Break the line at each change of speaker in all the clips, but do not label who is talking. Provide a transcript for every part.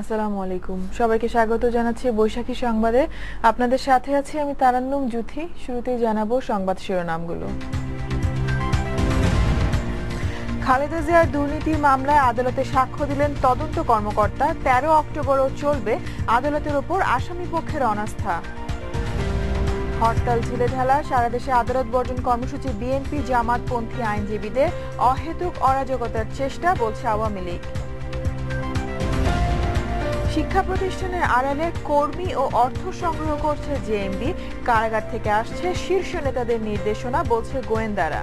আসসালামু আলাইকুম, সবাইকে স্বাগত জানাচ্ছি বৈশাখী সংবাদে। আপনাদের সাথে আছি আমি তারান্নুম জুথি। শুরুতেই জানাবো সংবাদ শিরোনামগুলো। খালেদা জিয়ার দুর্নীতির মামলায় আদালতে সাক্ষ্য দিলেন তদন্ত কর্মকর্তা। 13 অক্টোবরও চলবে আদালতের ওপর আসামি পক্ষের অনাস্থা। হরতাল ঢিলেঢালা, সারা দেশে আদালত বর্জন কর্মসূচি। বিএনপি জামাতপন্থী আইনজীবীদের অহেতুক অরাজকতার চেষ্টা, বলছে আওয়ামী লীগ। শিক্ষা প্রতিষ্ঠানের আড়ালে কর্মী ও অর্থ সংগ্রহ করছে জেএমবি। কারাগার থেকে আসছে শীর্ষ নেতাদের নির্দেশনা, বলছে গোয়েন্দারা।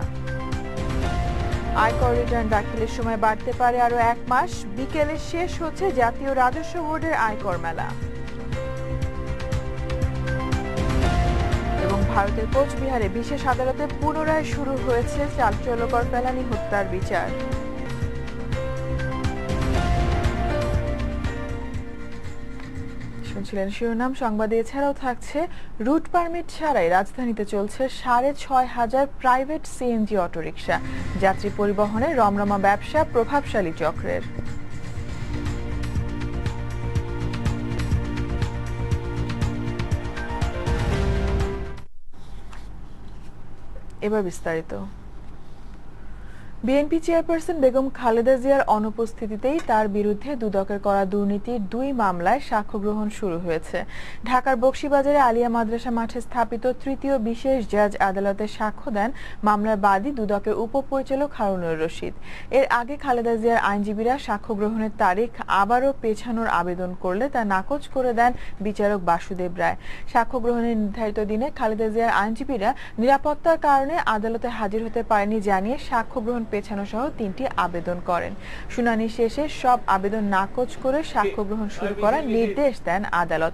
আয়কর রিটার্ন দাখিলের সময় বাড়তে পারে আরো 1 মাস। বিকেলে শেষ হচ্ছে জাতীয় রাজস্ব বোর্ডের আয়কর মেলা। এবং ভারতের কোচবিহারে বিশেষ আদালতে পুনরায় শুরু হয়েছে চাঞ্চল্যকর ফেলানী হত্যার বিচার। শুনছিলেন শিরোনাম। সংবাদে এছাড়াও থাকছে, রুট পারমিট ছাড়াই রাজধানীতে চলছে 6,500 প্রাইভেট সিএনজি অটোরিকশা। যাত্রী পরিবহনে রমরমা ব্যবসা প্রভাবশালী চক্রের। এবার বিস্তারিত। বিএনপি চেয়ারপারসন বেগম খালেদা জিয়ার অনুপস্থিতিতেই তার বিরুদ্ধে দুদকের করা দুর্নীতির 2 মামলায় সাক্ষ্য গ্রহণ শুরু হয়েছে। ঢাকার বকশীবাজারে আলিয়া মাদ্রাসা মাঠে স্থাপিত তৃতীয় বিশেষ জাজ আদালতে সাক্ষ্য দেন মামলার বাদী দুদকের উপপরিচালক হারুনুর রশিদ। এর আগে খালেদা জিয়ার আইনজীবীরা সাক্ষ্য গ্রহণের তারিখ আবারও পেছানোর আবেদন করলে তা নাকচ করে দেন বিচারক বাসুদেব রায়। সাক্ষ্য গ্রহণের নির্ধারিত দিনে খালেদা জিয়ার আইনজীবীরা নিরাপত্তার কারণে আদালতে হাজির হতে পারেনি জানিয়ে সাক্ষ্য গ্রহণ পেছানো সহ 3টি আবেদন করেন। শুনানি শেষে সব আবেদন নাকচ করে সাক্ষ্য গ্রহণ শুরু করার নির্দেশ দেন আদালত।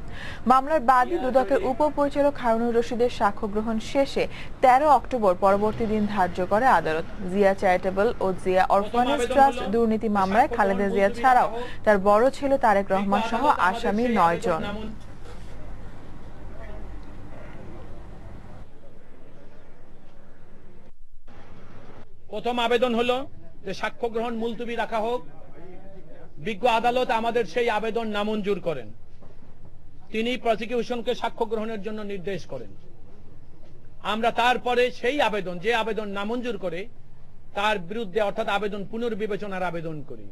মামলার বাদী দুদকের উপপরিচালক হারুনুর রশিদের সাক্ষ্য গ্রহণ শেষে 13 অক্টোবর পরবর্তী দিন ধার্য করে আদালত। জিয়া চ্যারিটেবল ও জিয়া অরফানেজ ট্রাস্ট দুর্নীতি মামলায় খালেদা জিয়া ছাড়াও তার বড় ছেলে তারেক রহমান সহ আসামি 9 জন।
প্রথম আবেদন হলো যে সাক্ষ্য গ্রহণ মুলতবি রাখা হোক। বিজ্ঞ আদালত আমাদের সেই আবেদন নামঞ্জুর করেন। তিনি প্রসিকিউশনকে সাক্ষ্য গ্রহণের জন্য নির্দেশ করেন। আমরা তারপরে সেই আবেদন, যে আবেদন নামঞ্জুর করে, তার বিরুদ্ধে অর্থাৎ আবেদন পুনর্বিবেচনার আবেদন করি।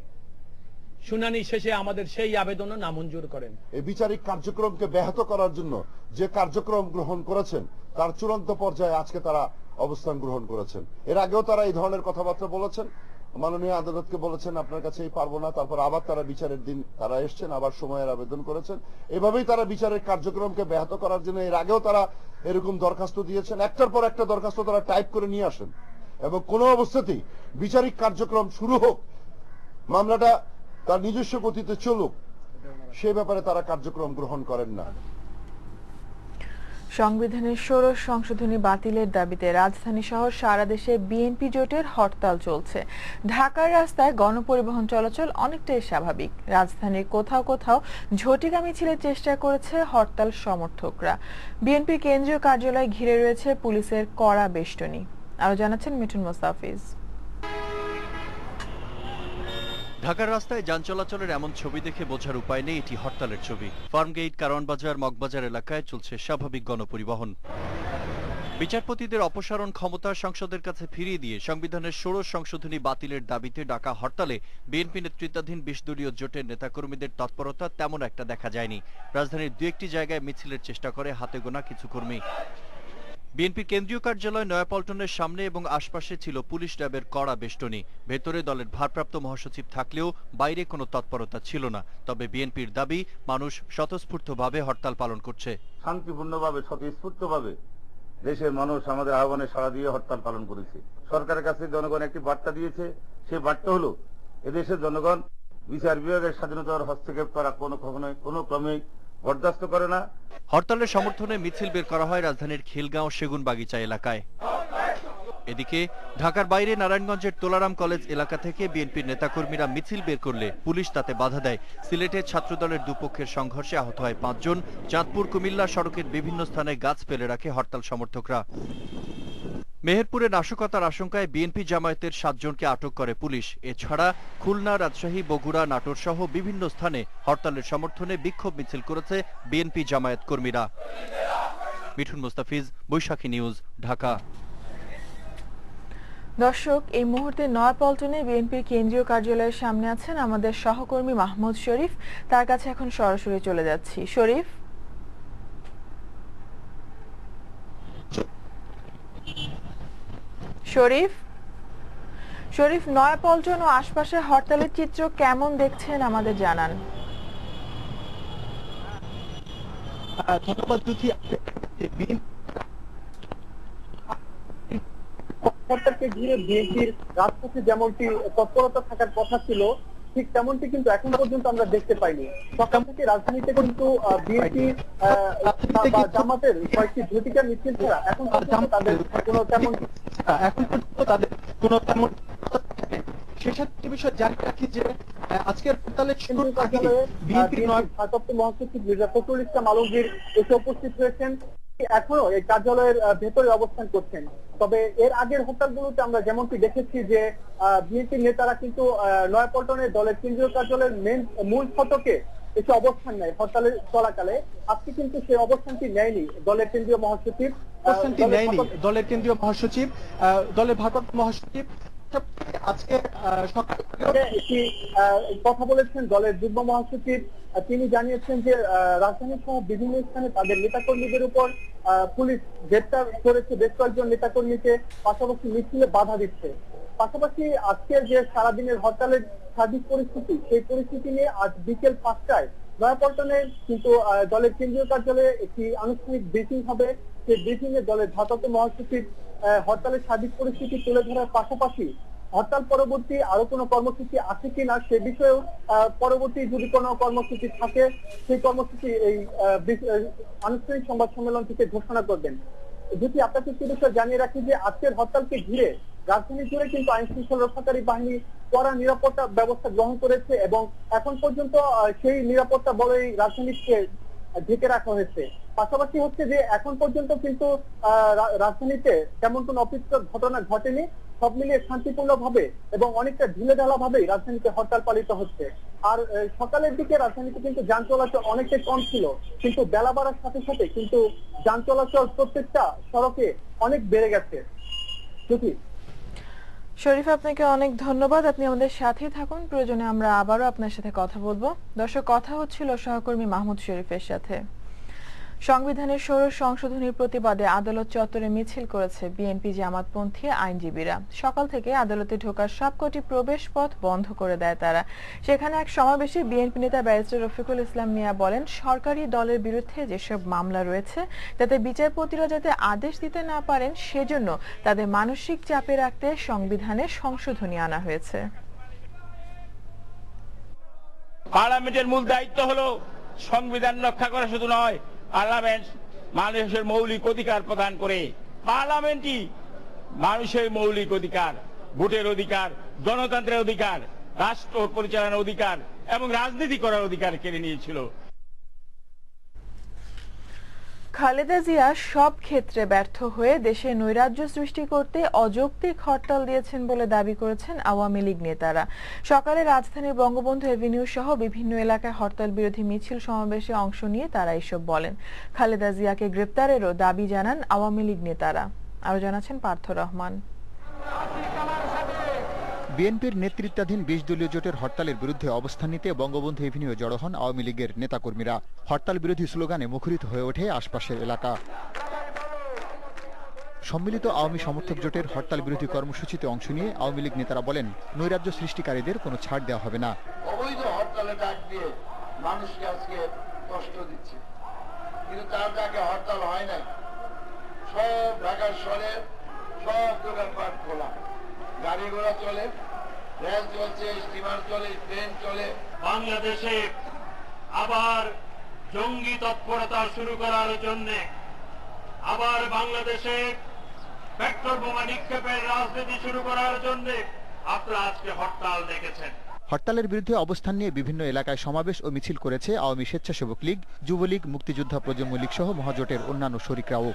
শুনানি শেষে আমাদের সেই আবেদনও নামঞ্জুর করেন।
এই বিচারিক কার্যক্রমকে ব্যাহত করার জন্য যে কার্যক্রম গ্রহণ করেছেন তার চূড়ান্ত পর্যায়ে আজকে তারা অবস্থান গ্রহণ করেছেন। এর আগেও তারা এই ধরনের কথাবার্তা বলেছেন, মাননীয় আদালতকে বলেছেন আপনার কাছেই পারবো না, তারপর আবার তারা বিচারের দিন তারা এসছেন, আবার সময়ের আবেদন করেছেন। এভাবেই তারা বিচারের কার্যক্রমকে ব্যাহত করার জন্য এর আগেও তারা এরকম দরখাস্ত দিয়েছেন। একটার পর একটা দরখাস্ত তারা টাইপ করে নিয়ে আসেন এবং কোনো অবস্থাতেই বিচারিক কার্যক্রম শুরু হোক, মামলাটা তার নিজস্ব গতিতে চলুক, সে ব্যাপারে তারা কার্যক্রম গ্রহণ করেন না।
সংবিধানের 16 সংশোধনী বাতিলের দাবিতে রাজধানী সহ সারা দেশে বিএনপি জোটের হরতাল চলছে। ঢাকার রাস্তায় গণপরিবহন চলাচল অনেকটাই স্বাভাবিক। রাজধানীর কোথাও কোথাও ঝটিকা মিছিলের চেষ্টা করেছে হরতাল সমর্থকরা। বিএনপি কেন্দ্রীয় কার্যালয় ঘিরে রয়েছে পুলিশের কড়া বেষ্টনী। আরো জানাচ্ছেন মিঠুন মোস্তাফিজ।
ঢাকার রাস্তায় যান চলাচলের এমন ছবি দেখে বোঝার উপায় নেই এটি হরতালের ছবি। ফার্মগেট, কারওয়ানবাজার, মগবাজার এলাকায় চলছে স্বাভাবিক গণপরিবহন। বিচারপতিদের অপসারণ ক্ষমতা সংসদের কাছে ফিরিয়ে দিয়ে সংবিধানের 16 সংশোধনী বাতিলের দাবিতে ডাকা হরতালে বিএনপি নেতৃত্বাধীন 20 দলীয় জোটের নেতাকর্মীদের তৎপরতা তেমন একটা দেখা যায়নি। রাজধানীর 2-1টি জায়গায় মিছিলের চেষ্টা করে হাতে গোনা কিছু কর্মী। বিএনপির কেন্দ্রীয় কার্যালয় নয়াপল্টনের সামনে এবং আশপাশে ছিল পুলিশ র্যাবের কড়া বেষ্টনী। ভেতরে দলের ভারপ্রাপ্ত মহাসচিব থাকলেও বাইরে কোনো তৎপরতা ছিল না। তবে বিএনপির দাবি, মানুষ স্বতঃস্ফূর্তভাবে হরতাল পালন করছে।
শান্তিপূর্ণভাবে, স্বতঃস্ফূর্তভাবে দেশের মানুষ আমাদের আহ্বানে সাড়া দিয়ে হরতাল পালন করেছে। সরকারের কাছে জনগণ একটি বার্তা দিয়েছে, সেই বার্তা হলো এদেশের জনগণ বিচার বিভাগের স্বাধীনতার হস্তক্ষেপ করা কোনো ক্রমেই বরদাস্ত করে না।
হরতালের সমর্থনে মিছিল বের করা হয় রাজধানীর খিলগাঁও সেগুনবাগিচা এলাকায়। এদিকে ঢাকার বাইরে নারায়ণগঞ্জের তোলারাম কলেজ এলাকা থেকে বিএনপির নেতাকর্মীরা মিছিল বের করলে পুলিশ তাতে বাধা দেয়। সিলেটে ছাত্রদলের দুপক্ষের সংঘর্ষে আহত হয় 5 জন। চাঁদপুর কুমিল্লা সড়কের বিভিন্ন স্থানে গাছ ফেলে রাখে হরতাল সমর্থকরা। মেহেরপুরে নাশকতার আশঙ্কায় বিএনপি জামায়াতের 7 জনকে আটক করে পুলিশ। এছাড়া খুলনা, রাজশাহী, বগুড়া, নাটোর সহ বিভিন্ন স্থানে হরতালের সমর্থনে বিক্ষোভ মিছিল করেছে বিএনপি জামায়াত কর্মীরা। মিঠুন মুস্তাফিজ, বৈশাখী নিউজ, ঢাকা।
দর্শক, এই মুহূর্তে নয়াপল্টনে বিএনপির কেন্দ্রীয় কার্যালয়ের সামনে আছেন আমাদের সহকর্মী মাহমুদ শরীফ। তার কাছে এখন সরাসরি চলে যাচ্ছি। শরীফ, শরীফ, নয়াপল্টন ও আশপাশে হরতালের চিত্র কেমন দেখছেন আমাদের জানান।
ধন্যবাদ জ্যোতি। হরতালকে ঘিরে বিএনপির রাজপথে যেমনটি তৎপরতা থাকার কথা ছিল, ঠিক তেমনটি কিন্তু এখন পর্যন্ত আমরা দেখতে পাইনি। সকাল থেকে রাজধানীতে কিন্তু বিএনপি জামাতের কয়েকটি ঝটিকা মিছিল ছাড়া এখন পর্যন্ত তাদের কোনো তেমন শেষাত্মক বিষয় জানিয়ে রাখি যে আজকের হরতালের শুরুর আগে বিএনপির ভারপ্রাপ্ত মহাসচিব মির্জা ফখরুল ইসলাম আলমগীর এসে উপস্থিত হয়েছেন। এখনো এই কার্যালয়ের ভেতরে অবস্থান করছেন। তবে এর আগের হরতালগুলোতে আমরা যেমনটি দেখেছি যে বিএনপির নেতারা কিন্তু নয়াপল্টনের দলের কেন্দ্রীয় কার্যালয়ের মূল ফটকে এসে অবস্থান নেয় হরতালের চলাকালে। আজকে কিন্তু সেই অবস্থানটি নেয়নি দলের কেন্দ্রীয় মহাসচিব। দলের ভারপ্রাপ্ত মহাসচিব আজকে সকালে একটি কথা বলেছেন দলের যুগ্ম মহাসচিব। তিনি জানিয়েছেন যে রাজধানী সহ বিভিন্ন স্থানে তাদের নেতাকর্মীদের উপর পুলিশ গ্রেপ্তার করেছে বেশ কয়েকজন নেতাকর্মীকে, পাশাপাশি মিছিলে বাধা দিচ্ছে। পাশাপাশি আজকের যে সারাদিনের হরতালের সার্বিক পরিস্থিতি, সেই পরিস্থিতি নিয়ে আজ বিকেল 5টায় নয়াপল্টনে কিন্তু দলের কেন্দ্রীয় কার্যালয়ে একটি আনুষ্ঠানিক ব্রিফিং হবে। সেই ব্রিফিং এ দলের ভারপ্রাপ্ত মহাসচিব হরতালের সার্বিক পরিস্থিতি তুলে ধরার পাশাপাশি হরতাল পরবর্তী আরো কোনো কর্মসূচি আছে কিনা সে বিষয়েও পরবর্তী যদি কোনো কর্মসূচি থাকে সেই কর্মসূচি এই আনুষ্ঠানিক সংবাদ সম্মেলন থেকে ঘোষণা করবেন। যদি আপনাকে একটি বিষয় জানিয়ে রাখি যে আজকের হরতালকে ঘিরে রাজধানী জুড়ে কিন্তু আইন শৃঙ্খলা রক্ষাকারী বাহিনী কড়া নিরাপত্তা ব্যবস্থা গ্রহণ করেছে এবং এখন পর্যন্ত সেই নিরাপত্তা বলেই রাজধানীকে ঢেকে রাখা হয়েছে। পাশাপাশি হচ্ছে যে এখন পর্যন্ত কিন্তু রাজধানীতে তেমন কোনো অপ্রীতিকর ঘটনা ঘটেনি। সব মিলিয়ে শান্তিপূর্ণ ভাবে এবং অনেকটা ঢিলেঢালা ভাবে রাজধানীতে হরতাল পালিত হচ্ছে। আর সকালের দিকে রাজধানীতে কিন্তু যান চলাচল অনেকটাই কম ছিল, কিন্তু বেলা বাড়ার সাথে সাথে কিন্তু যান চলাচল প্রত্যেকটা সড়কে অনেক বেড়ে গেছে।
শরীফ, আপনাকে অনেক ধন্যবাদ। আপনি আমাদের সাথেই থাকুন, প্রয়োজনে আমরা আবারও আপনার সাথে কথা বলবো। দর্শক, কথা হচ্ছিল সহকর্মী মাহমুদ শরীফের সাথে। সংবিধানের ষোড়শ সংশোধনীর প্রতিবাদে আদালত চত্বরে মিছিল করেছে বিএনপি জামাতপন্থী আইনজীবীরা। সকাল থেকে আদালতে ঢোকার সবকটি প্রবেশ পথ বন্ধ করে দেয় তারা। সেখানে এক সমাবেশে বিএনপি নেতা ব্যারিস্টার রফিকুল ইসলাম মিয়া বলেন, সরকারি দলের বিরুদ্ধে যেসব মামলা রয়েছে তাতে বিচারপতিরা যাতে আদেশ দিতে না পারেন সেজন্য তাদের মানসিক চাপে রাখতে সংবিধানে সংশোধনী আনা হয়েছে।
পার্লামেন্টের মূল দায়িত্ব হলো সংবিধান রক্ষা করা শুধু নয়, পার্লামেন্ট মানুষের মৌলিক অধিকার প্রদান করে। পার্লামেন্টই মানুষের মৌলিক অধিকার, ভোটের অধিকার, গণতন্ত্রের অধিকার, রাষ্ট্র পরিচালনার অধিকার এবং রাজনীতি করার অধিকার কেড়ে নিয়েছিল।
খালেদা জিয়া সব ক্ষেত্রে ব্যর্থ হয়ে দেশে নৈরাজ্য সৃষ্টি করতে অযৌক্তিক হরতাল দিয়েছেন বলে দাবি করেছেন আওয়ামী লীগ নেতারা। সকালে রাজধানীর বঙ্গবন্ধু এভিনিউ সহ বিভিন্ন এলাকায় হরতাল বিরোধী মিছিল সমাবেশে অংশ নিয়ে তারা এসব বলেন। খালেদা জিয়াকে গ্রেপ্তারেরও দাবি জানান আওয়ামী লীগ নেতারা। আরো জানাচ্ছেন পার্থ রহমান।
বিএনপির নেতৃত্বাধীন 20 দলীয় জোটের হরতালের বিরুদ্ধে অবস্থান নিতে বঙ্গবন্ধু এভিনিউ জড়ো হন আওয়ামী লীগের নেতাকর্মীরা। হরতাল বিরোধী স্লোগানে মুখরিত হয়ে ওঠে আশপাশের এলাকা। সম্মিলিত আওয়ামী সমর্থক জোটের হরতাল বিরোধী কর্মসূচিতে অংশ নিয়ে আওয়ামী লীগ নেতারা বলেন, নৈরাজ্য সৃষ্টিকারীদের কোনো ছাড় দেওয়া হবে না।
অবৈধ হরতালে ডাক দিয়ে মানুষকে আজকে কষ্ট দিচ্ছে, কিন্তু তার ডাকে হরতাল হয় নাই। সব ঢাকার শহরে সব দোকানপাট খোলা, গাড়ি ঘোড়া চলে, রেল চলছে, স্টিমার চলে, ট্রেন চলে।
বাংলাদেশে আবার জঙ্গি তৎপরতা শুরু করার জন্য, আবার বাংলাদেশে পেট্রোল বোমা নিক্ষেপের রাজনীতি শুরু করার জন্য আপনারা আজকে হরতাল দেখেছেন।
হরতালের বিরুদ্ধে অবস্থান নিয়ে বিভিন্ন এলাকায় সমাবেশ ও মিছিল করেছে আওয়ামী স্বেচ্ছাসেবক লীগ, যুবলীগ, মুক্তিযোদ্ধা প্রজন্ম লীগ সহ মহাজোটের অন্যান্য শরিকরাও।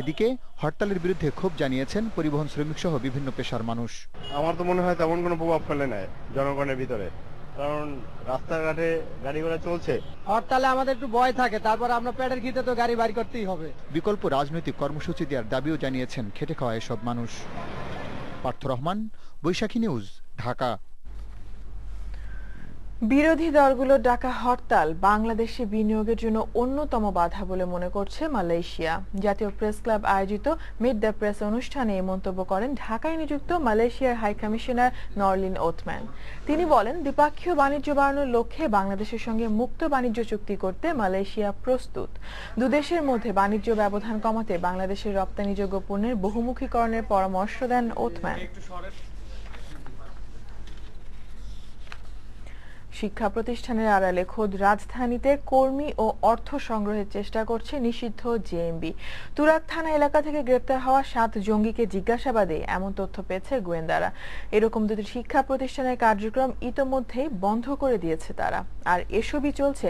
এদিকে হরতালের বিরুদ্ধে ক্ষোভ জানিয়েছেন পরিবহন শ্রমিক সহ বিভিন্ন পেশার মানুষ।
আমার তো মনে হয় তেমন কোনো প্রভাব ফেলে নাই জনগণের ভিতরে, কারণ রাস্তাঘাটে গাড়ি ঘোড়া চলছে।
হরতালে আমাদের একটু ভয় থাকে, তারপর আমরা পেটের খিদে তো গাড়ি বাইর করতেই হবে।
বিকল্প রাজনৈতিক কর্মসূচি দেওয়ার দাবিও জানিয়েছেন খেটে খাওয়া এসব মানুষ। পার্থ রহমান, বৈশাখী নিউজ, ঢাকা।
বিরোধী দলগুলোর ডাকা হরতাল বাংলাদেশে বিনিয়োগের জন্য অন্যতম বাধা বলে মনে করছে মালয়েশিয়া। জাতীয় প্রেস ক্লাব আয়োজিত মিট দ্য প্রেস অনুষ্ঠানে এই মন্তব্য করেন ঢাকায় নিযুক্ত মালয়েশিয়ার হাই কমিশনার নরলিন ওথম্যান। তিনি বলেন, দ্বিপাক্ষীয় বাণিজ্য বাড়ানোর লক্ষ্যে বাংলাদেশের সঙ্গে মুক্ত বাণিজ্য চুক্তি করতে মালয়েশিয়া প্রস্তুত। দুদেশের মধ্যে বাণিজ্য ব্যবধান কমাতে বাংলাদেশের রপ্তানিযোগ্য পণ্যের বহুমুখীকরণের পরামর্শ দেন ওথম্যান। শিক্ষা প্রতিষ্ঠানের আড়ালে খোদ রাজধানীতে কর্মী ও অর্থ সংগ্রহের চেষ্টা করছে নিষিদ্ধ জেএমবি। তুরাগ থানা এলাকা থেকে গ্রেপ্তার হওয়া 7 জঙ্গিকে জিজ্ঞাসাবাদে এমন তথ্য পেয়েছে গোয়েন্দারা। এরকম দুটি শিক্ষা প্রতিষ্ঠানের কার্যক্রম ইতোমধ্যেই বন্ধ করে দিয়েছে তারা। আর এসবই চলছে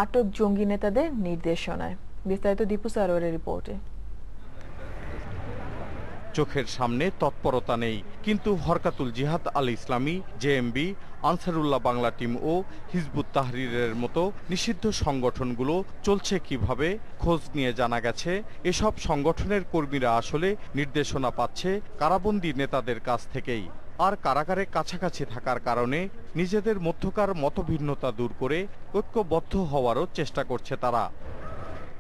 আটক জঙ্গি নেতাদের নির্দেশনায়। বিস্তারিত দীপু সারোয়ারের রিপোর্টে।
চোখের সামনে তৎপরতা নেই, কিন্তু হরকাতুল জিহাদ আল ইসলামী, জেএমবি, আনসারুল্লাহ বাংলা টিম ও হিজবুত তাহরিরের মতো নিষিদ্ধ সংগঠনগুলো চলছে কিভাবে খোঁজ নিয়ে জানা গেছে এসব সংগঠনের কর্মীরা আসলে নির্দেশনা পাচ্ছে কারাবন্দী নেতাদের কাছ থেকেই। আর কারাগারে কাছাকাছি থাকার কারণে নিজেদের মধ্যকার মতভিন্নতা দূর করে ঐক্যবদ্ধ হওয়ারও চেষ্টা করছে তারা।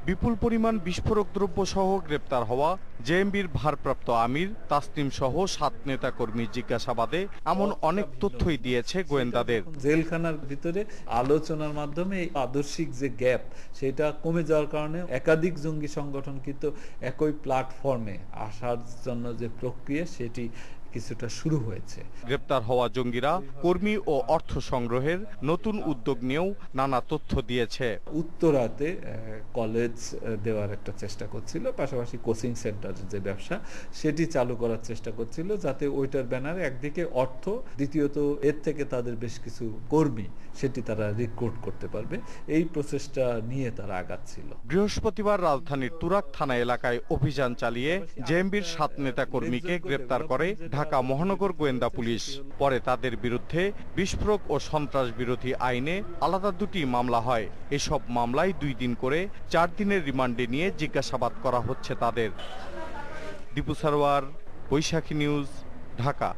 বিপুল পরিমাণ বিস্ফোরক দ্রব্য সহ গ্রেপ্তার হওয়া জেএমবির ভারপ্রাপ্ত আমির তাসনিম সহ 7 নেতা কর্মী জিজ্ঞাসাবাদে এমন অনেক তথ্যই দিয়েছে গোয়েন্দাদের।
জেলখানার ভিতরে আলোচনার মাধ্যমে আদর্শিক যে গ্যাপ সেটা কমে যাওয়ার কারণে একাধিক জঙ্গি সংগঠন কিন্তু একই প্ল্যাটফর্মে আসার জন্য যে প্রক্রিয়া সেটি কিছুটা শুরু হয়েছে।
গ্রেপ্তার হওয়া জঙ্গিরা কর্মী ও অর্থ সংগ্রহের নতুন উদ্যোগ নিয়েও নানা তথ্য দিয়েছে।
উত্তরাতে কলেজ দেওয়ার একটা চেষ্টা করছিল, পাশাপাশি কোচিং সেন্টার যে ব্যবসা সেটি চালু করার চেষ্টা করছিল, যাতে ওইটার ব্যানারে একদিকে অর্থ, দ্বিতীয়ত এর থেকে তাদের বেশ কিছু কর্মী সেটি তারা রিক্রুট করতে পারবে, এই প্রচেষ্টা নিয়ে তারা আগাচ্ছিল।
বৃহস্পতিবার রাজধানীর তুরাগ থানা এলাকায় অভিযান চালিয়ে জেএমবির 7 নেতা কর্মীকে গ্রেপ্তার করে ঢাকা মহানগর গোয়েন্দা পুলিশ। পরে তাদের বিরুদ্ধে বিস্ফোরক ও সন্ত্রাস বিরোধী আইনে আলাদা 2টি মামলা হয়। এসব মামলায় 2 দিন করে 4 দিনের রিমান্ডে নিয়ে জিজ্ঞাসাবাদ করা হচ্ছে তাদের। দীপু সারোয়ার, বৈশাখী নিউজ, ঢাকা।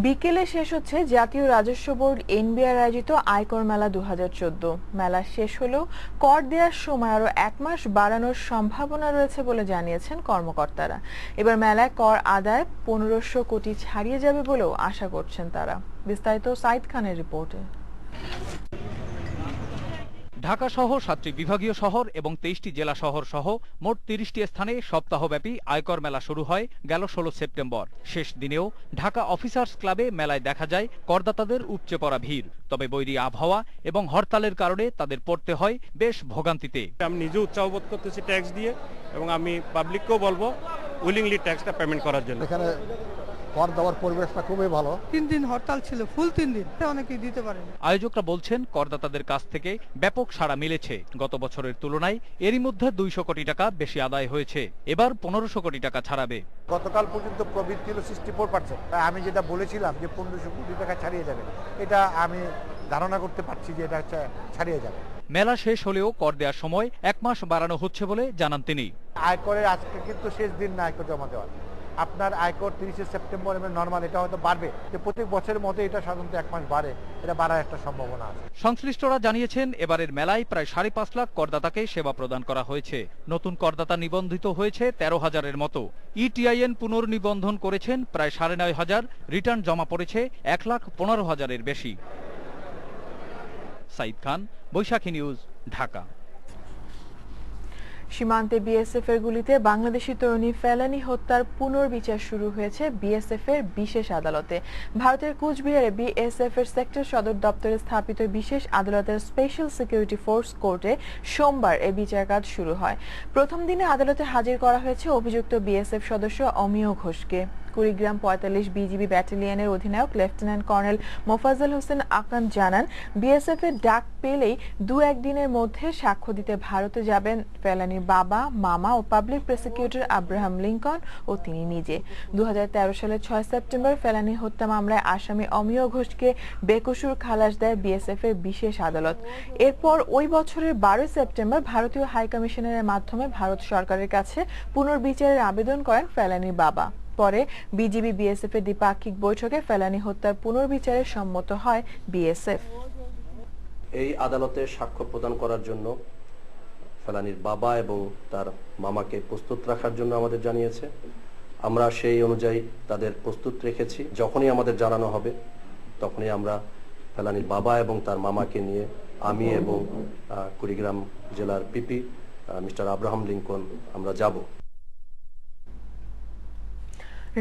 বিকেলে শেষ হচ্ছে জাতীয় রাজস্ব বোর্ড এনবিআর আয়োজিত আয়কর মেলা 2014। মেলা শেষ হলেও কর দেওয়ার সময় আরো 1 মাস বাড়ানোর সম্ভাবনা রয়েছে বলে জানিয়েছেন কর্মকর্তারা। এবার মেলায় কর আদায় 1500 কোটি ছাড়িয়ে যাবে বলেও আশা করছেন তারা। বিস্তারিত সাইদ খানের রিপোর্টে।
ঢাকা সহ 7টি বিভাগীয় শহর এবং 23টি জেলা শহর সহ মোট 30টি স্থানে সপ্তাহব্যাপী আয়কর মেলা শুরু হয় গেল 16 সেপ্টেম্বর। শেষ দিনেও ঢাকা অফিসার্স ক্লাবে মেলায় দেখা যায় করদাতাদের উপচে পড়া ভিড়। তবে বৈরী আবহাওয়া এবং হরতালের কারণে তাদের পড়তে হয় বেশ ভোগান্তিতে।
আমি নিজে উৎসাহ বোধ করতেছি ট্যাক্স দিয়ে, এবং আমি পাবলিককেও বলবো উইলিংলি ট্যাক্সটা পেমেন্ট করার জন্য।
এখানে কর দেওয়ার পরিবেশটা খুবই ভালো।
3 দিন হরতাল ছিল, ফুল 3 দিন, অনেকেই দিতে পারেন।
আয়োজকরা বলছেন করদাতাদের কাছ থেকে ব্যাপক সাড়া মিলেছে। গত বছরের তুলনায় এরই মধ্যে 200 কোটি টাকা বেশি আদায় হয়েছে। এবার 1500 কোটি টাকা ছাড়াবে।
গতকাল পর্যন্ত প্রবৃদ্ধি ছিল 64%। আমি যেটা বলেছিলাম যে 1500 কোটি টাকা ছাড়িয়ে যাবে, এটা আমি ধারণা করতে পারছি যে এটা ছাড়িয়ে যাবে।
মেলা শেষ হলেও কর দেওয়ার সময় 1 মাস বাড়ানো হচ্ছে বলে জানান তিনি।
আয়করের আজকে কিন্তু শেষ দিন না আয়কর জমা দেওয়ার। আপনার আয়কর 30 সেপ্টেম্বর নরমাল, এটা হয়তো বাড়বে, যে প্রত্যেক বছরের মতো এটা সাধারণত 1 মাস বাড়ে, এটা বাড়ার একটা সম্ভাবনা আছে।
সংশ্লিষ্টরা জানিয়েছেন এবারের মেলায় প্রায় 5.5 লাখ করদাতাকে সেবা প্রদান করা হয়েছে। নতুন করদাতা নিবন্ধিত হয়েছে 13,000-এর মতো। ইটিআইএন পুনর্নিবন্ধন করেছেন প্রায় 9,500, রিটার্ন জমা পড়েছে 1,15,000-এর বেশি। সাইদ খান, বৈশাখী নিউজ, ঢাকা।
সীমান্তে বিএসএফ এর গুলিতে বাংলাদেশি তরুণী ফেলানী হত্যার পুনর্বিচার শুরু হয়েছে বিএসএফ এর বিশেষ আদালতে। ভারতের কুচবিহারে বিএসএফ এর সেক্টর সদর দপ্তরে স্থাপিত বিশেষ আদালতের স্পেশাল সিকিউরিটি ফোর্স কোর্টে সোমবার এই বিচার কাজ শুরু হয়। প্রথম দিনে আদালতে হাজির করা হয়েছে অভিযুক্ত বিএসএফ সদস্য অমিয় ঘোষকে। কুড়িগ্রাম ৪৫ বিজিবি ব্যাটালিয়নের অধিনায়ক লেফটেন্যান্ট কর্নেল মোফাজ্জল হোসেন আকান জানান, বিএসএফ এর ডাক পেলেই ২-১ দিনের মধ্যে সাক্ষ্য দিতে ভারতে যাবেন ফেলানীর বাবা, মামা ও পাবলিক প্রসিকিউটর আব্রাহাম লিংকন ও তিনি নিজে। ২০১৩ সালের ৬ সেপ্টেম্বর ফেলানী হত্যা মামলায় আসামি অমিয় ঘোষকে বেকসুর খালাস দেয় বিএসএফ এর বিশেষ আদালত। এরপর ওই বছরের ১২ সেপ্টেম্বর ভারতীয় হাইকমিশনারের মাধ্যমে ভারত সরকারের কাছে পুনর্বিচারের আবেদন করেন ফেলানীর বাবা। পরে বিজিবি বিএসএফ এর দ্বিপাক্ষিক বৈঠকে ফেলানী হত্যার পুনর্বিচারে সম্মত হয় বিএসএফ।
এই আদালতে সাক্ষ্য প্রদান করার জন্য ফেলানীর বাবা এবং তার মামাকে প্রস্তুত রাখার জন্য আমাদের জানিয়েছে। আমরা সেই অনুযায়ী তাদের প্রস্তুত রেখেছি। যখনই আমাদের জানানো হবে তখনই আমরা ফেলানীর বাবা এবং তার মামাকে নিয়ে আমি এবং কুড়িগ্রাম জেলার পিপি মিস্টার আব্রাহাম লিংকন আমরা যাব।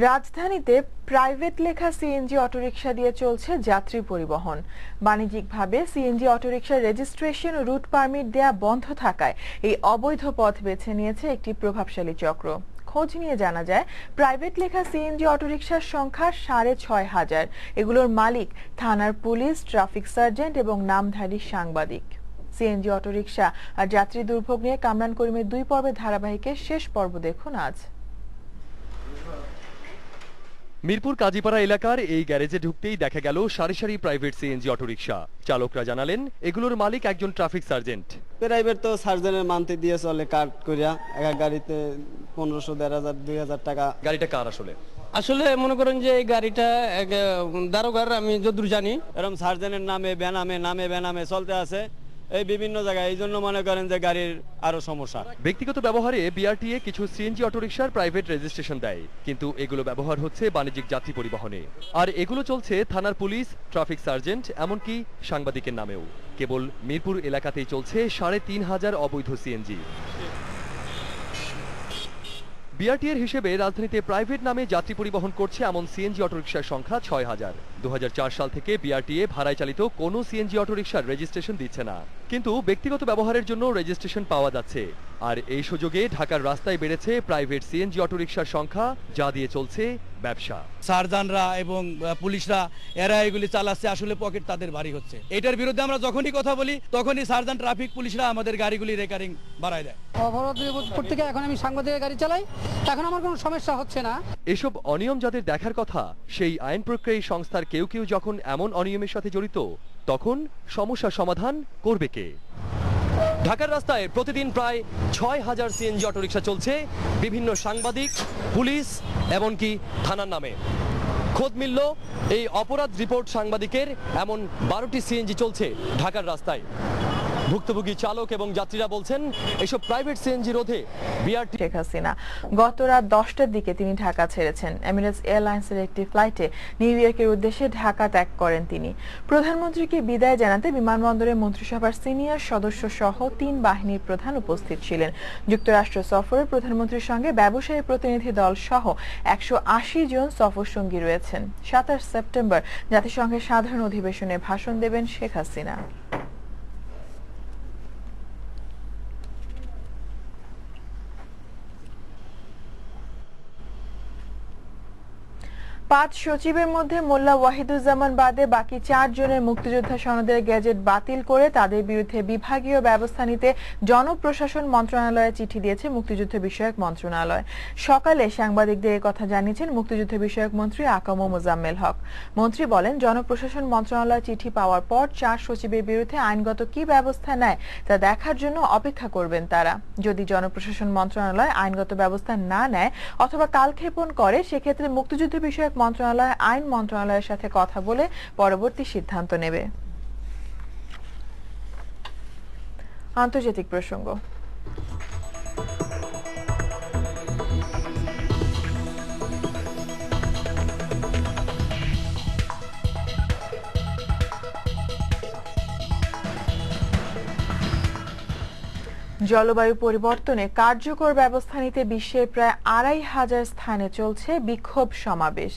রাজধানীতে প্রাইভেট লেখা সিএনজি অটোরিকশা দিয়ে চলছে যাত্রী পরিবহন। বাণিজ্যিকভাবে সিএনজি অটোরিকশার রেজিস্ট্রেশন ও রুট পারমিট দেয়া বন্ধ থাকায় এই অবৈধ পথ বেছে নিয়েছে একটি প্রভাবশালী চক্র। খোঁজ নিয়ে জানা যায়, প্রাইভেট লেখা সিএনজি অটোরিকশার সংখ্যা ৬৫০০। এগুলোর মালিক থানার পুলিশ, ট্রাফিক সার্জেন্ট এবং নামধারী সাংবাদিক। সিএনজি অটোরিকশা আর যাত্রী দুর্ভোগ নিয়ে কামরান করিমের ২ পর্বের ধারাবাহিকের শেষ পর্ব দেখুন আজ।
মিরপুর কাজীপাড়া এলাকার এই গ্যারেজে ঢুকতেই দেখা গেল সারি সারি প্রাইভেট সিএনজি অটোরিকশা। চালকরা জানালেন, এগুলোর মালিক একজন ট্রাফিক সার্জেন্ট।
প্রাইভেট তো সার্জেন্টের মান্থলি দিয়ে চলে, কাট করিয়া এক গাড়িতে ১৫০০, ১৫০০, ২০০০ টাকা।
গাড়িটা কার আসলে?
আসলে মনে করেন যে এই গাড়িটা দারোগার, আমি যতদূর জানি এরকম সার্জেন্টের নামে বেনামে চলতে আছে এই বিভিন্ন জায়গায়। এই জন্য মনে করেন যে গাড়ির আরো সমস্যা।
ব্যক্তিগত ব্যবহারে বিআরটিএ কিছু সিএনজি অটোরিকশার প্রাইভেট রেজিস্ট্রেশন দেয়, কিন্তু এগুলো ব্যবহার হচ্ছে বাণিজ্যিক যাত্রী পরিবহনে। আর এগুলো চলছে থানার পুলিশ, ট্রাফিক সার্জেন্ট, এমনকি সাংবাদিকের নামেও। কেবল মিরপুর এলাকাতেই চলছে ৩৫০০ অবৈধ সিএনজি। বিআরটিএর হিসেবে রাজধানীতে প্রাইভেট নামে যাত্রী পরিবহন করছে এমন সিএনজি অটোরিকশার সংখ্যা ৬০০০। ২০০৪ সাল থেকে বিআরটিএ ভাড়ায় চালিত কোনো সিএনজি অটোরিকশার রেজিস্ট্রেশন দিচ্ছে না, কিন্তু ব্যক্তিগত ব্যবহারের জন্য রেজিস্ট্রেশন পাওয়া যাচ্ছে। আর এই সুযোগে ঢাকার রাস্তায় বেড়েছে প্রাইভেট সিএনজি অটোরিকশার সংখ্যা, যা দিয়ে চলছে ব্যবসা।
সার্জনরা এবং পুলিশরা এরা এগুলি চালাচ্ছে, আসলে পকেট তাদের ভারী হচ্ছে। এটার বিরুদ্ধে আমরা যখনই কথা বলি তখনই সার্জন, ট্রাফিক পুলিশরা আমাদের গাড়িগুলি রেকারিং বাড়ায় দেয়।
থেকে এখন আমি সাংবাদিকের গাড়ি চালাই, এখন আমার কোনো সমস্যা হচ্ছে না।
এসব অনিয়ম যাদের দেখার কথা, সেই আইন প্রক্রিয়া সংস্থার কেউ কেউ যখন এমন অনিয়মের সাথে জড়িত, তখন সমস্যা সমাধান করবে কে? ঢাকার রাস্তায় প্রতিদিন প্রায় ৬০০০ সিএনজি অটোরিকশা চলছে বিভিন্ন সাংবাদিক, পুলিশ, এমনকি থানার নামে। খোঁজ মিলল এই অপরাধ রিপোর্ট সাংবাদিকের এমন ১২টি সিএনজি চলছে ঢাকার রাস্তায়। ভুক্তভোগী চালক এবং যাত্রীরা বলছেন, এসব প্রাইভেট সিএনজি রোধে বিআরটি।
শেখ হাসিনা গত রাত ১০টার দিকে তিনি ঢাকা ছেড়েছেন। এমিরেটস এয়ারলাইন্সের একটি ফ্লাইটে নিউ ইয়র্কের উদ্দেশ্যে ঢাকা ত্যাগ করেন তিনি। প্রধানমন্ত্রীকে বিদায় জানাতে বিমানবন্দরে মন্ত্রিসভার সিনিয়র সদস্য সহ ৩ বাহিনীর প্রধান উপস্থিত ছিলেন। যুক্তরাষ্ট্র সফরে প্রধানমন্ত্রীর সঙ্গে ব্যবসায়ী প্রতিনিধি দল সহ ১৮০ জন সফর সঙ্গী রয়েছেন। ২৭ সেপ্টেম্বর জাতিসংঘের সাধারণ অধিবেশনে ভাষণ দেবেন শেখ হাসিনা। ৫ সচিবের মধ্যে মোল্লা ওয়াহিদুজ্জামান বাদে বাকি ৪ জনের মুক্তিযোদ্ধা সনদের গেজেট বাতিল করে তাদের বিরুদ্ধে বিভাগীয় ব্যবস্থা নিতে জনপ্রশাসন মন্ত্রণালয়ে চিঠি দিয়েছে মুক্তিযুদ্ধ বিষয়ক মন্ত্রণালয়। সকালে সাংবাদিকদের এই কথা জানিয়েছেন মুক্তিযুদ্ধ বিষয়ক মন্ত্রী আকাম মোজাম্মেল হক। মন্ত্রী বলেন, জনপ্রশাসন মন্ত্রণালয় চিঠি পাওয়ার পর ৪ সচিবের বিরুদ্ধে আইনগত কি ব্যবস্থা নেয় তা দেখার জন্য অপেক্ষা করবেন তারা। যদি জনপ্রশাসন মন্ত্রণালয় আইনগত ব্যবস্থা না নেয় অথবা কালক্ষেপণ করে, সেক্ষেত্রে মুক্তিযুদ্ধ বিষয়ক মন্ত্রণালয় আইন মন্ত্রণালয়ের সাথে কথা বলে পরবর্তী সিদ্ধান্ত নেবে। আন্তর্জাতিক প্রসঙ্গ। জলবায়ু পরিবর্তনে কার্যকর ব্যবস্থা নিতে বিশ্বের প্রায় ২৫০০ স্থানে চলছে বিক্ষোভ সমাবেশ।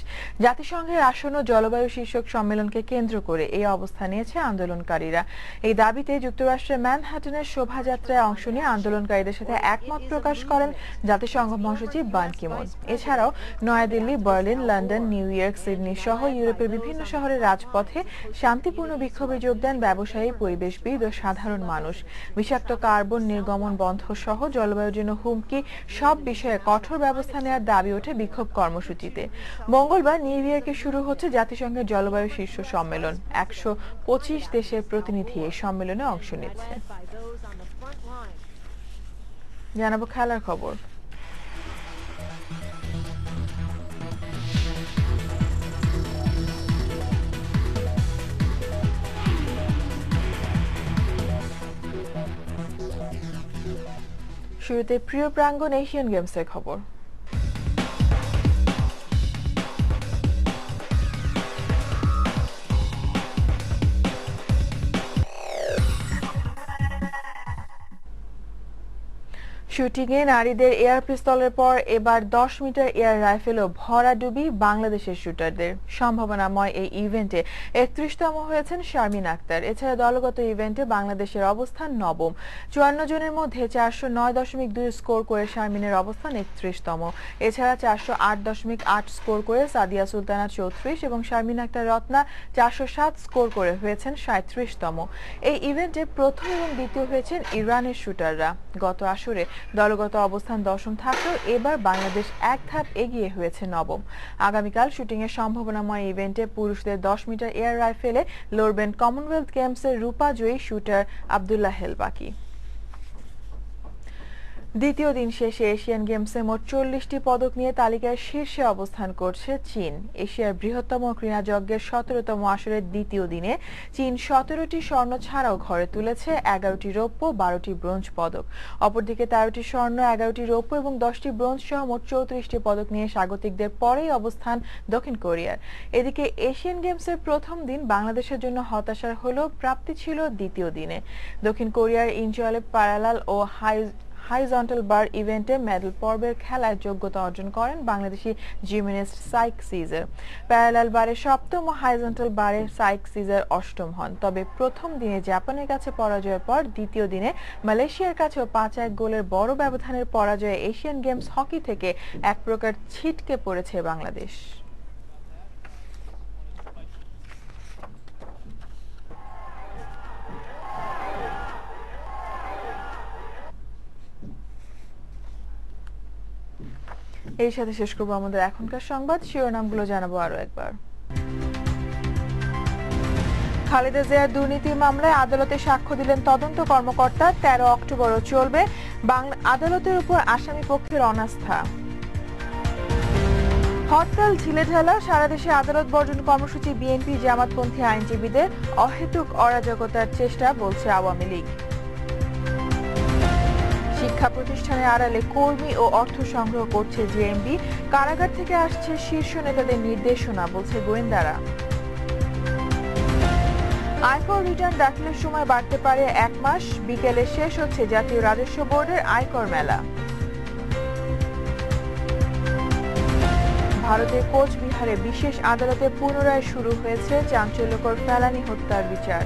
জাতিসংঘের আসন্ন জলবায়ু শীর্ষক সম্মেলনকে কেন্দ্র করে এই অবস্থান নিয়েছে আন্দোলনকারীরা। এই দাবিতে যুক্তরাষ্ট্রের ম্যানহাটনের শোভাযাত্রায় অংশ নিয়ে আন্দোলনকারীদের সাথে একমত প্রকাশ করেন জাতিসংঘ মহাসচিব বান কি মুন। এছাড়াও New Delhi, Berlin, London, New York, Sydney সহ ইউরোপের বিভিন্ন শহরের রাজপথে শান্তিপূর্ণ বিক্ষোভে যোগ দেন ব্যবসায়ী, পরিবেশবিদ ও সাধারণ মানুষ। বিষাক্ত কার্বন নির্গমন বন্ধ সহ জলবায়ুর জন্য হুমকি সব বিষয়ে কঠোর ব্যবস্থা নেওয়ার দাবি ওঠে বিক্ষোভ কর্মসূচিতে। মঙ্গলবার নিউ ইয়র্কে শুরু হচ্ছে জাতিসংঘের জলবায়ু শীর্ষ সম্মেলন। ১২৫ দেশের প্রতিনিধি এই সম্মেলনে অংশ নিচ্ছে। জানাবো খেলার খবর। শুরুতে প্রিয় প্রাঙ্গণ এশিয়ান গেমসের খবর। শুটিংয়ে নারীদের এয়ার পিস্তলের পর এবার 10 মিটার এয়ার রাইফেলও ভরাডুবি বাংলাদেশের শুটারদের। সম্ভাবনাময় এই ইভেন্টে 31তম হয়েছেন শারমিন আক্তার। এছাড়া দলগত ইভেন্টে বাংলাদেশের অবস্থান নবম। 54 জনের মধ্যে 409.2 স্কোর করে শারমিনের অবস্থান 31তম। এছাড়া 408.8 স্কোর করে সাদিয়া সুলতানা 34 এবং শারমিন আক্তার রত্না 407 স্কোর করে হয়েছেন 37তম। এই ইভেন্টে প্রথম এবং দ্বিতীয় হয়েছেন ইরানের শুটাররা। গত আসরে দলগত অবস্থান 10ম থাকলেও এবার বাংলাদেশ এক ধাপ এগিয়ে হয়েছে নবম। আগামীকাল শুটিং এর সম্ভাবনাময় ইভেন্টে পুরুষদের 10 মিটার এয়ার রাইফেলে লড়বেন কমনওয়েলথ গেমসের রূপা জয়ী শুটার আব্দুল্লাহ হেলবাকি। দ্বিতীয় দিন শেষে এশিয়ান গেমসে মোট 40টি পদক নিয়ে তালিকার শীর্ষে অবস্থান করছে চীন। এশিয়ার বৃহত্তম ক্রীড়াযজ্ঞের 17তম আসরের দ্বিতীয় দিনে চীন 17টি স্বর্ণ ছাড়াও ঘরে তুলেছে 11টি রৌপ্য, 12টি ব্রোঞ্জ পদক। অপরদিকে 13টি স্বর্ণ, 11টি রৌপ্য এবং 10টি ব্রোঞ্জ সহ মোট 34টি পদক নিয়ে স্বাগতিকদের পরেই অবস্থান দক্ষিণ কোরিয়ার। এদিকে এশিয়ান গেমসের প্রথম দিন বাংলাদেশের জন্য হতাশার হলেও প্রাপ্তি ছিল দ্বিতীয় দিনে। দক্ষিণ কোরিয়ার ইনচলে প্যারালাল ও হাইজন্টাল বার ইভেন্টে মেডেল পর্বের খেলায় যোগ্যতা অর্জন করেন Bangladeshi gymnast Syque Caesar. Parallel বারে 7ম ও হাইজন্টাল বারে সাইক সিজার 8ম হন। তবে প্রথম দিনে জাপানের কাছে পরাজয়ের পর দ্বিতীয় দিনে মালয়েশিয়ার কাছেও 5-1 গোলের বড় ব্যবধানের পরাজয়ে এশিয়ান গেমস হকি থেকে এক প্রকার ছিটকে পড়েছে বাংলাদেশ। এর সাথে শেষ করবো আমাদের এখনকার সংবাদ। শিরোনামগুলো জানাবো আরো একবার। খালেদা জিয়ার দুর্নীতির মামলায় আদালতে সাক্ষ্য দিলেন তদন্ত কর্মকর্তা। 13 অক্টোবরও চলবে আদালতের উপর আসামি পক্ষের অনাস্থা। হরতাল ঢিলেঢালা, সারা দেশে আদালত বর্জন কর্মসূচি বিএনপি জামাতপন্থী আইনজীবীদের অহেতুক অরাজকতার চেষ্টা, বলছে আওয়ামী লীগ। শিক্ষা প্রতিষ্ঠানের আড়ালে কর্মী ও অর্থ সংগ্রহ করছে জেএমবি, কারাগার থেকে আসছে শীর্ষ নেতাদের নির্দেশনা, বলছে গোয়েন্দারা। আয়কর রিটার্ন দাখিলের সময় বাড়তে পারে 1 মাস, বিকেলে শেষ হচ্ছে জাতীয় রাজস্ব বোর্ডের আয়কর মেলা। ভারতের কোচবিহারে বিশেষ আদালতে পুনরায় শুরু হয়েছে চাঞ্চল্যকর ফেলানী হত্যার বিচার।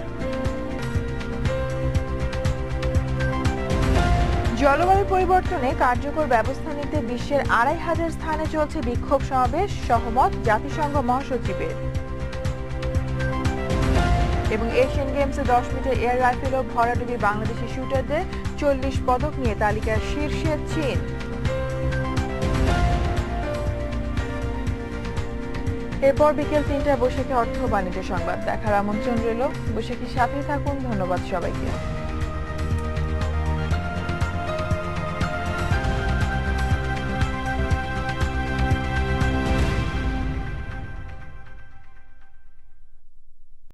জলবায়ু পরিবর্তনে কার্যকর ব্যবস্থা নিতে বিশ্বের ২৫০০ স্থানে চলছে বিক্ষোভ সমাবেশ, সহমত জাতিসংঘ মহাসচিবের। এবং এশিয়ান গেমসে 10 মিটার এয়ার রাইফেলও ভরাডুবি বাংলাদেশি শুটারদের, 40 পদক নিয়ে তালিকার শীর্ষে চীন। এরপর বিকেল 3টায় বৈশাখী অর্থ বাণিজ্য সংবাদ দেখার আমন্ত্রণ রইল। বৈশাখীর সাথে থাকুন। ধন্যবাদ সবাইকে।